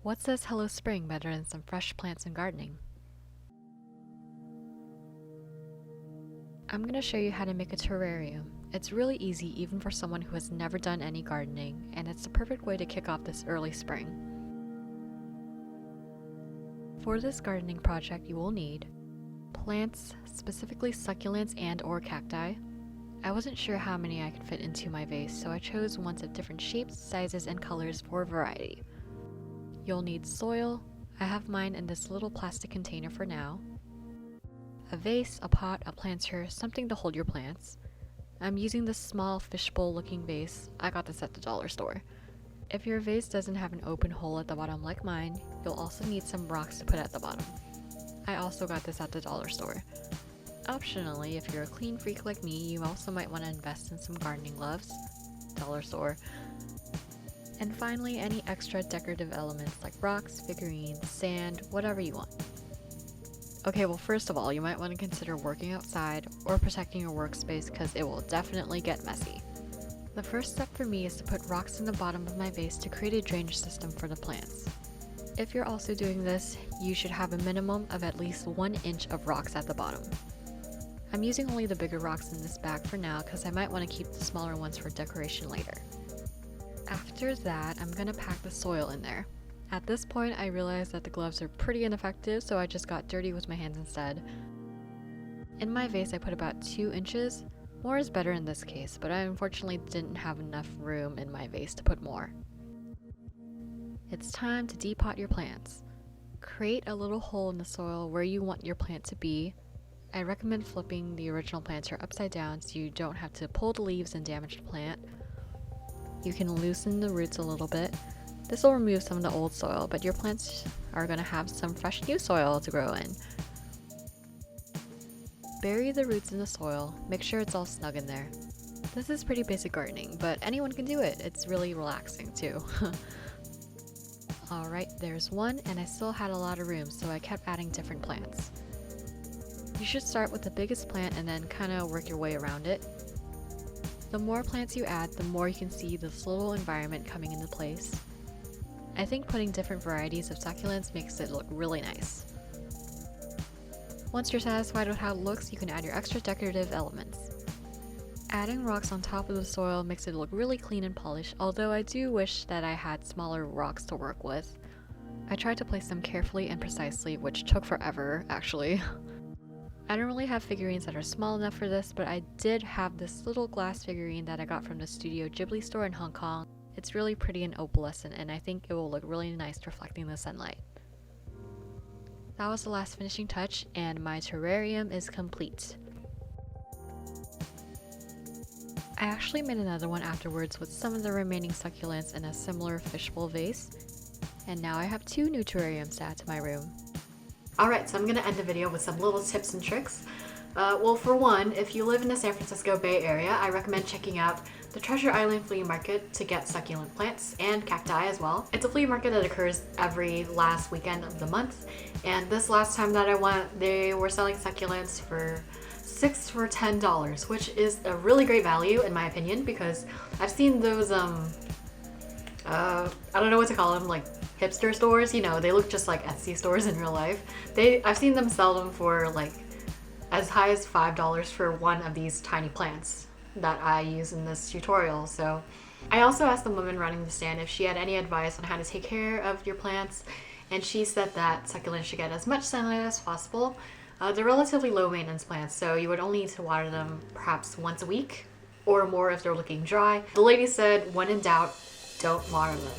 What says Hello Spring better than some fresh plants and gardening? I'm going to show you how to make a terrarium. It's really easy even for someone who has never done any gardening, and it's the perfect way to kick off this early spring. For this gardening project you will need plants, specifically succulents and or cacti. I wasn't sure how many I could fit into my vase, so I chose ones of different shapes, sizes, and colors for variety. You'll need soil. I have mine in this little plastic container for now. A vase, a pot, a planter, something to hold your plants. I'm using this small fishbowl looking vase. I got this at the dollar store. If your vase doesn't have an open hole at the bottom like mine, you'll also need some rocks to put at the bottom. I also got this at the dollar store. Optionally, if you're a clean freak like me, you also might want to invest in some gardening gloves. Dollar store. And finally, any extra decorative elements like rocks, figurines, sand, whatever you want. Okay, well first of all, you might want to consider working outside or protecting your workspace because it will definitely get messy. The first step for me is to put rocks in the bottom of my vase to create a drainage system for the plants. If you're also doing this, you should have a minimum of at least 1 inch of rocks at the bottom. I'm using only the bigger rocks in this bag for now because I might want to keep the smaller ones for decoration later. After that, I'm going to pack the soil in there. At this point, I realized that the gloves are pretty ineffective, so I just got dirty with my hands instead. In my vase, I put about 2 inches. More is better in this case, but I unfortunately didn't have enough room in my vase to put more. It's time to depot your plants. Create a little hole in the soil where you want your plant to be. I recommend flipping the original planter upside down so you don't have to pull the leaves and damage the plant. You can loosen the roots a little bit. This will remove some of the old soil, but your plants are going to have some fresh new soil to grow in. Bury the roots in the soil, make sure it's all snug in there. This is pretty basic gardening, but anyone can do it. It's really relaxing too. Alright, there's one, and I still had a lot of room, so I kept adding different plants. You should start with the biggest plant and then kind of work your way around it. The more plants you add, the more you can see this little environment coming into place. I think putting different varieties of succulents makes it look really nice. Once you're satisfied with how it looks, you can add your extra decorative elements. Adding rocks on top of the soil makes it look really clean and polished, although I do wish that I had smaller rocks to work with. I tried to place them carefully and precisely, which took forever, actually. I don't really have figurines that are small enough for this, but I did have this little glass figurine that I got from the Studio Ghibli store in Hong Kong. It's really pretty and opalescent, and I think it will look really nice reflecting the sunlight. That was the last finishing touch, and my terrarium is complete. I actually made another one afterwards with some of the remaining succulents in a similar fishbowl vase, and now I have 2 new terrariums to add to my room. Alright, so I'm going to end the video with some little tips and tricks. Well, for one, if you live in the San Francisco Bay Area, I recommend checking out the Treasure Island Flea Market to get succulent plants and cacti as well. It's a flea market that occurs every last weekend of the month, and this last time that I went, they were selling succulents for 6 for $10, which is a really great value in my opinion, because I've seen those I don't know what to call them, like hipster stores, you know, they look just like Etsy stores in real life. I've seen them sell them for like as high as $5 for one of these tiny plants that I use in this tutorial. So I also asked the woman running the stand if she had any advice on how to take care of your plants, and she said that succulents should get as much sunlight as possible. They're relatively low maintenance plants, so you would only need to water them perhaps once a week or more if they're looking dry. The lady said, when in doubt, don't water them.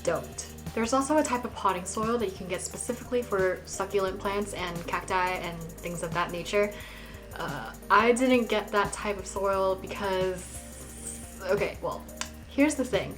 Don't. There's also a type of potting soil that you can get specifically for succulent plants and cacti and things of that nature. I didn't get that type of soil because, okay, well, here's the thing.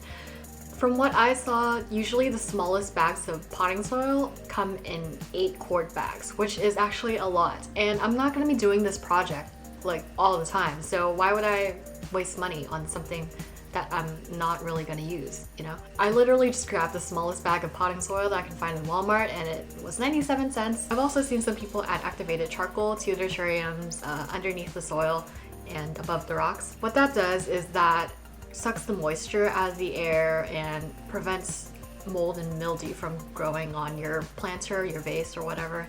From what I saw, usually the smallest bags of potting soil come in 8-quart bags, which is actually a lot. And I'm not going to be doing this project like all the time, so why would I waste money on something that I'm not really going to use, you know? I literally just grabbed the smallest bag of potting soil that I can find in Walmart, and it was 97 cents. I've also seen some people add activated charcoal to their terrariums underneath the soil and above the rocks. What that does is that sucks the moisture out of the air and prevents mold and mildew from growing on your planter, your vase, or whatever.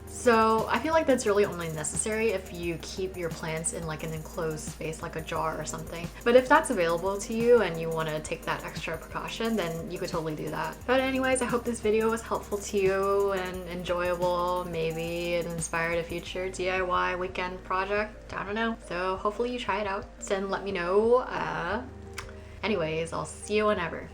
So I feel like that's really only necessary if you keep your plants in like an enclosed space like a jar or something. But if that's available to you and you want to take that extra precaution, then you could totally do that. But anyways, I hope this video was helpful to you and enjoyable. Maybe it inspired a future DIY weekend project. I don't know. So hopefully you try it out and let me know. Anyways, I'll see you whenever.